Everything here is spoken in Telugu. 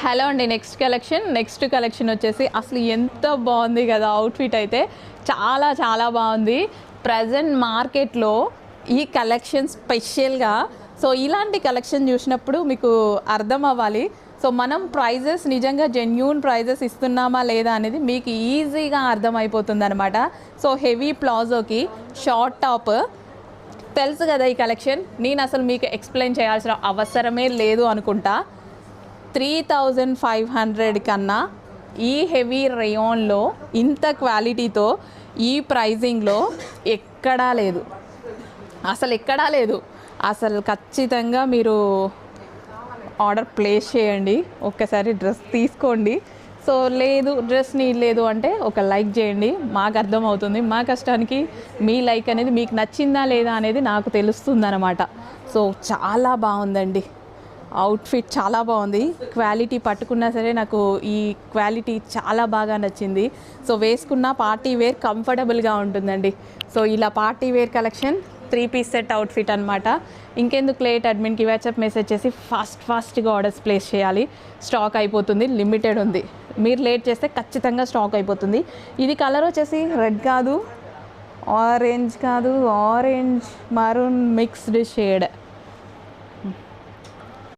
హలో అండి, నెక్స్ట్ కలెక్షన్ వచ్చేసి అసలు ఎంత బాగుంది కదా అవుట్ఫిట్ అయితే. చాలా చాలా బాగుంది. ప్రజెంట్ మార్కెట్లో ఈ కలెక్షన్ స్పెషల్గా, సో ఇలాంటి కలెక్షన్ చూసినప్పుడు మీకు అర్థం అవ్వాలి. సో మనం ప్రైజెస్ నిజంగా జెన్యూన్ ప్రైజెస్ ఇస్తున్నామా లేదా అనేది మీకు ఈజీగా అర్థమైపోతుంది అనమాట. సో హెవీ ప్లాజోకి షార్ట్ టాప్ తెలుసు కదా ఈ కలెక్షన్. నేను అసలు మీకు ఎక్స్ప్లెయిన్ చేయాల్సిన అవసరమే లేదు అనుకుంటా. 3500 కన్నా ఈ హెవీ రేయాన్లో ఇంత క్వాలిటీతో ఈ ప్రైజింగ్లో ఎక్కడా లేదు, అసలు ఖచ్చితంగా మీరు ఆర్డర్ ప్లేస్ చేయండి. ఒక్కసారి డ్రెస్ తీసుకోండి. సో లేదు డ్రెస్ లేదు అంటే ఒక లైక్ చేయండి. మాకు అర్థమవుతుంది, మా కష్టానికి మీ లైక్ అనేది మీకు నచ్చిందా లేదా అనేది నాకు తెలుస్తుంది అన్నమాట. సో చాలా బాగుందండి అవుట్ఫిట్, చాలా బాగుంది. క్వాలిటీ పట్టుకున్నా సరే నాకు ఈ క్వాలిటీ చాలా బాగా నచ్చింది. సో వేసుకున్న పార్టీ వేర్ కంఫర్టబుల్గా ఉంటుందండి. సో ఇలా party wear collection 3 piece set outfit అనమాట. ఇంకెందుకు లేట్, అడ్మిన్కి వాట్సాప్ మెసేజ్ చేసి ఫాస్ట్గా ఆర్డర్స్ ప్లేస్ చేయాలి. స్టాక్ అయిపోతుంది, లిమిటెడ్ ఉంది. మీరు లేట్ చేస్తే ఖచ్చితంగా స్టాక్ అయిపోతుంది. ఇది కలర్ వచ్చేసి రెడ్ కాదు, ఆరెంజ్ మరూన్ మిక్స్డ్ షేడ్.